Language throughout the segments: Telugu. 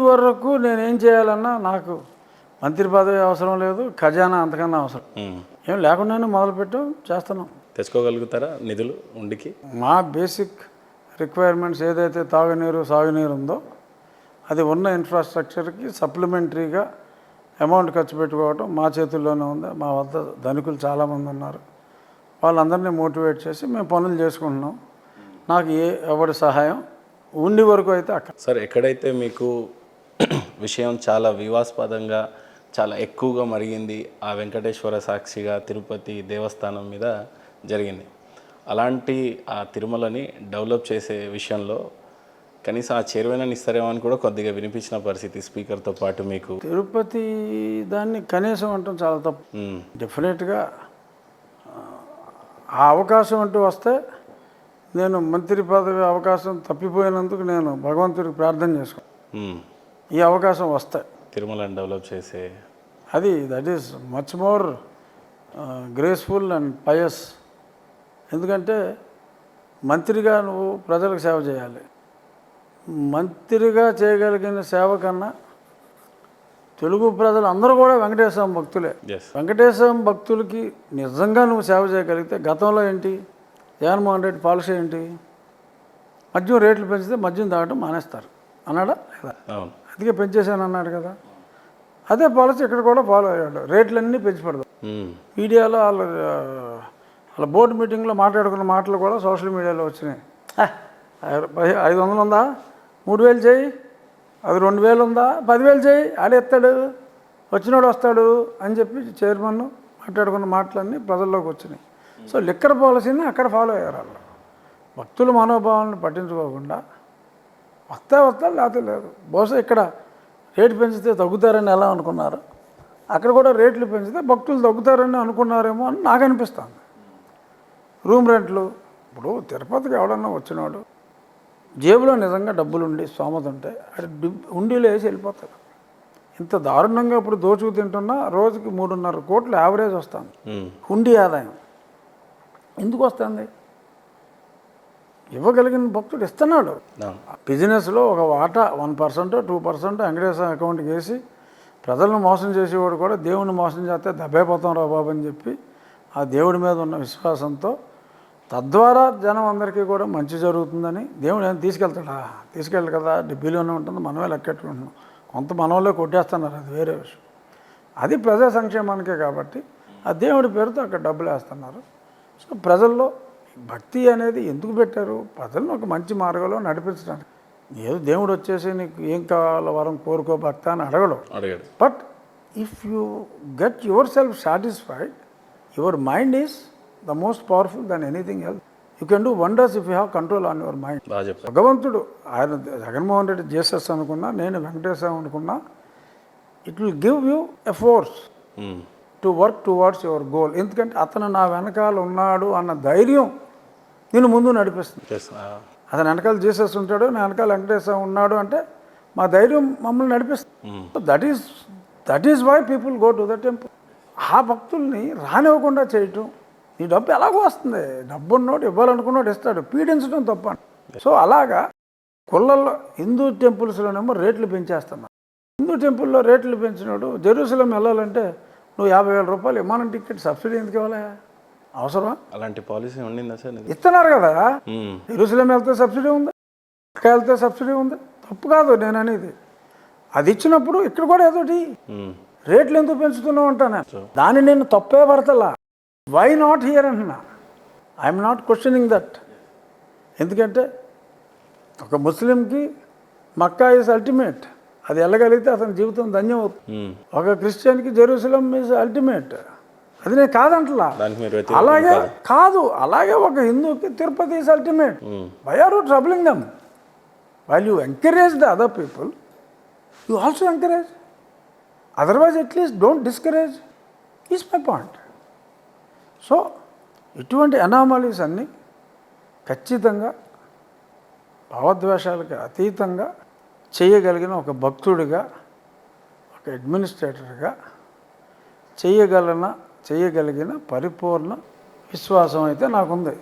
వరకు నేనేం చేయాలన్నా నాకు మంత్రి పదవి అవసరం లేదు, ఖజానా అంతకన్నా అవసరం ఏం లేకుండానే మొదలుపెట్టాం, చేస్తున్నాం. తెచ్చుకోగలుగుతారా నిధులు ఉండికి? మా బేసిక్ రిక్వైర్మెంట్స్ ఏదైతే తాగునీరు సాగునీరు ఉందో అది ఉన్న ఇన్ఫ్రాస్ట్రక్చర్కి సప్లిమెంటరీగా అమౌంట్ ఖర్చు పెట్టుకోవటం మా చేతుల్లోనే ఉంది. మా వద్ద ధనికులు చాలామంది ఉన్నారు, వాళ్ళందరినీ మోటివేట్ చేసి మేము పనులు చేసుకుంటున్నాం. నాకు ఎవరి సహాయం ఉండి వరకు అయితే అక్కడ. సార్, ఎక్కడైతే మీకు విషయం చాలా వివాదాస్పదంగా చాలా ఎక్కువగా మరిగింది ఆ వెంకటేశ్వర సాక్షిగా తిరుపతి దేవస్థానం మీద జరిగింది, అలాంటి ఆ తిరుమలని డెవలప్ చేసే విషయంలో కనీసం ఆ చైర్మన్ ఇస్తారేమో అని కూడా కొద్దిగా వినిపించిన పరిస్థితి స్పీకర్తో పాటు మీకు. తిరుపతి దాన్ని కనీసం అంటాం చాలా తప్పు. డెఫినెట్గా ఆ అవకాశం అంటూ వస్తే నేను మంత్రి పదవి అవకాశం తప్పిపోయినందుకు నేను భగవంతుడికి ప్రార్థన చేసుకున్నాను. ఈ అవకాశం వస్తాయి తిరుమలని డెవలప్ చేసే అది that is much more graceful and pious. ఎందుకంటే మంత్రిగా నువ్వు ప్రజలకు సేవ చేయాలి. మంత్రిగా చేయగలిగిన సేవ కన్నా తెలుగు ప్రజలు అందరూ కూడా వెంకటేశ్వర భక్తులే. వెంకటేశ్వర భక్తులకి నిజంగా నువ్వు సేవ చేయగలిగితే, గతంలో ఏంటి జగన్మోహన్ రెడ్డి పాలసీ ఏంటి, మద్యం రేట్లు పెంచితే మద్యం తాగటం మానేస్తారు అన్నాడా లేదా? అందుకే పెంచేశాను అన్నాడు కదా. అదే పాలసీ ఇక్కడ కూడా ఫాలో అయ్యాడు, రేట్లన్నీ పెంచి పెడతాం. మీడియాలో వాళ్ళ బోర్డు మీటింగ్లో మాట్లాడుకున్న మాటలు కూడా సోషల్ మీడియాలో వచ్చినాయి. 500 ఉందా, 3000 చేయి, అది 2000 ఉందా, 10,000 చేయి, ఆడెత్తాడు, వచ్చినోడు వస్తాడు అని చెప్పి చైర్మన్ మాట్లాడుకున్న మాటలన్నీ ప్రజల్లోకి వచ్చినాయి. సో లిక్కర్ పాలసీని అక్కడ ఫాలో అయ్యారు వాళ్ళు. భక్తుల మనోభావాలను పట్టించుకోకుండా వస్తా లేకపోతే లేదు. బహుశా ఇక్కడ రేటు పెంచితే తగ్గుతారని ఎలా అనుకున్నారు, అక్కడ కూడా రేట్లు పెంచితే భక్తులు తగ్గుతారని అనుకున్నారేమో అని నాకు అనిపిస్తుంది. రూమ్ రెంట్లు, ఇప్పుడు తిరుపతికి ఎవడన్నా వచ్చినాడు జేబులో నిజంగా డబ్బులుండి స్తోమత ఉంటే అది ఉండిలో వేసి వెళ్ళిపోతాడు. ఇంత దారుణంగా ఇప్పుడు దోచుకు తింటున్నా రోజుకి 3.5 కోట్లు యావరేజ్ వస్తుంది హుండీ ఆదాయం. ఎందుకు వస్తుంది? ఇవ్వగలిగిన భక్తుడు ఇస్తున్నాడు. బిజినెస్లో ఒక వాటా 1% 2% వెంకటేశ్వర అకౌంట్కి వేసి ప్రజలను మోసం చేసేవాడు కూడా దేవుడిని మోసం చేస్తే దెబ్బైపోతాం రా బాబు అని చెప్పి ఆ దేవుడి మీద ఉన్న విశ్వాసంతో తద్వారా జనం అందరికీ కూడా మంచి జరుగుతుందని దేవుడు ఏం తీసుకెళ్ళడు కదా. డబ్బీలోనే ఉంటుంది, మనమే లెక్కెట్టుకుంటున్నాం. కొంత మనవలే కొట్టేస్తున్నారు, అది వేరే విషయం. అది ప్రజా సంక్షేమానికే కాబట్టి ఆ దేవుడి పేరుతో అక్కడ డబ్బులు వేస్తున్నారు. సో ప్రజల్లో భక్తి అనేది ఎందుకు పెట్టారు? ప్రజలను ఒక మంచి మార్గంలో నడిపించడానికి. ఏదో దేవుడు వచ్చేసి నీకు ఏం కావాలో వరం కోరుకో భక్త అని అడగడు. But if you get your self satisfied, your mind is the most powerful than anything else. You can do wonders if you have control on your mind. భగవంతుడు ఆయన జగన్మోహన్ రెడ్డి జీసస్ అనుకున్నా, నేను వెంకటేశ్వర అనుకున్నా, it will give you a force to work towards your goal. ఎందుకంటే అతను నా వెనకాల ఉన్నాడు అన్న ధైర్యం నేను ముందు నడిపిస్తుంది. అతను వెనకాల జీసస్ ఉంటాడు, నా వెనకాల వెంకటేశ్వర ఉన్నాడు అంటే మా ధైర్యం మమ్మల్ని నడిపిస్తుంది. That is why people go to the temple. ఆ భక్తుల్ని రానివ్వకుండా చేయటం, నీ డబ్బు ఎలాగో వస్తుంది, డబ్బు ఉన్నోడు ఇవ్వాలనుకున్నాడు ఇస్తాడు, పీడించడం తప్ప. సో అలాగా కుళ్ళల్లో హిందూ టెంపుల్స్లోనేమో రేట్లు పెంచేస్తున్నారు. హిందూ టెంపుల్లో రేట్లు పెంచినాడు జెరూసలేం వెళ్ళాలంటే నువ్వు 50,000 రూపాయలు విమానం టికెట్ సబ్సిడీ ఎందుకు ఇవ్వాలి? అవసరమా? అలాంటి పాలసీ ఉండిందా సార్? ఇస్తున్నారు కదా. జెరూసలేం వెళ్తే సబ్సిడీ ఉంది, ఇక్కడ వెళ్తే సబ్సిడీ ఉంది, తప్పు కాదు నేను అనేది. అది ఇచ్చినప్పుడు ఇక్కడ కూడా ఏదోటి రేట్లు ఎందుకు పెంచుతున్నావు అంటాను. దాన్ని నేను తప్పే పడతలా. వై నాట్ హియర్ అంటున్నా. I'm not questioning that. ఎందుకంటే ఒక ముస్లింకి మక్కా ఈజ్ అల్టిమేట్, అది వెళ్ళగలిగితే అతని జీవితం ధన్యం అవుతుంది. ఒక క్రిస్టియన్కి జెరూసలేం ఈజ్ అల్టిమేట్, అది నేను కాదంటలా. అలాగే కాదు, అలాగే ఒక హిందూకి Tirupati is ultimate. Why are you troubling them? While you encourage the other people, you also encourage. Otherwise at least don't discourage is my point. So ఇటువంటి అనామలీస్ అన్నీ ఖచ్చితంగా భావద్వేషాలకి అతీతంగా చేయగలిగిన ఒక భక్తుడిగా, ఒక అడ్మినిస్ట్రేటర్గా చేయగలిగిన పరిపూర్ణ విశ్వాసం అయితే నాకుంది.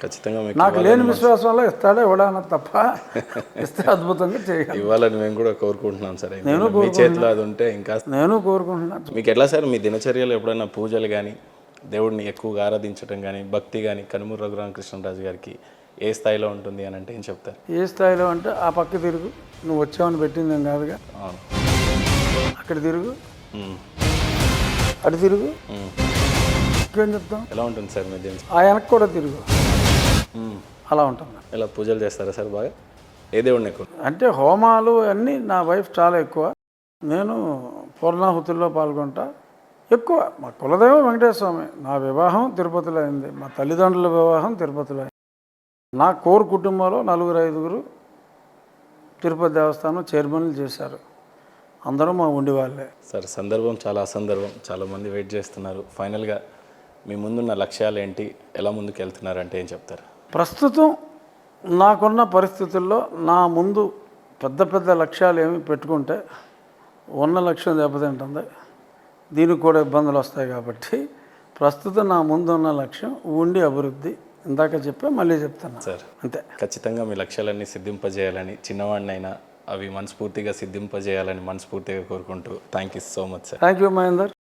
ఖచ్చితంగా మీకు నాకు లేని విశ్వాసంలో ఇస్తాడే ఇవ్వడాన తప్ప ఇస్తే అద్భుతంగా చేయగలను. ఇవ్వాలని మేము కూడా కోరుకుంటున్నాం సార్. మీ చేతిలో అది ఉంటే ఇంకా. నేను కోరుకుంటున్నాను. మీకు ఎట్లా సార్ మీ దినచర్యలో ఎప్పుడైనా పూజలు కానీ దేవుడిని ఎక్కువగా ఆరాధించడం కానీ భక్తి కానీ కనుమూరు రఘురామకృష్ణరాజు గారికి ఏ స్థాయిలో ఉంటుంది అని అంటే ఏం చెప్తారు? ఏ స్థాయిలో అంటే ఆ పక్క తిరుగు, నువ్వు వచ్చావని పెట్టిందేం కాదుగా, అవును. అక్కడ తిరుగు, ఉమ్. అటు తిరుగు, ఉమ్. ఇంకేం చెప్తాం, ఎలా ఉంటుంది సార్ మీ దిన? ఆ వెనక్కి కూడా తిరుగు, ఉమ్. అలా ఉంటుంది. ఎలా పూజలు చేస్తారా సార్ బాగా? ఏ దేవుడిని ఎక్కువ? అంటే హోమాలు అన్నీ నా వైఫ్ చాలా ఎక్కువ. నేను పూర్ణాహుతుల్లో పాల్గొంటా ఎక్కువ. మా కులదైవం వెంకటేశ్వర స్వామి. నా వివాహం తిరుపతిలో అయింది, మా తల్లిదండ్రుల వివాహం తిరుపతిలో అయింది. నా కోర్ కుటుంబంలో 4-5 తిరుపతి దేవస్థానం చైర్మన్లు చేశారు. అందరూ మా ఉండి వాళ్ళే. సార్ సందర్భం చాలా అసందర్భం, చాలామంది వెయిట్ చేస్తున్నారు. ఫైనల్గా మీ ముందున్న లక్ష్యాలు ఏంటి, ఎలా ముందుకు వెళ్తున్నారంటే ఏం చెప్తారు? ప్రస్తుతం నాకున్న పరిస్థితుల్లో నా ముందు పెద్ద పెద్ద లక్ష్యాలు ఏమి పెట్టుకుంటే ఉన్న లక్ష్యం దెబ్బతింటుంది, దీనికి కూడా ఇబ్బందులు వస్తాయి. కాబట్టి ప్రస్తుతం నా ముందు ఉన్న లక్ష్యం ఉండి అభివృద్ధి. ఇందాక చెప్పే మళ్ళీ చెప్తాను సార్. అంతే. ఖచ్చితంగా మీ లక్ష్యాలన్నీ సిద్ధింపజేయాలని, చిన్నవాడినైనా అవి మనస్ఫూర్తిగా సిద్ధింపజేయాలని మనస్ఫూర్తిగా కోరుకుంటూ thank you so much sir. Thank you Mahender.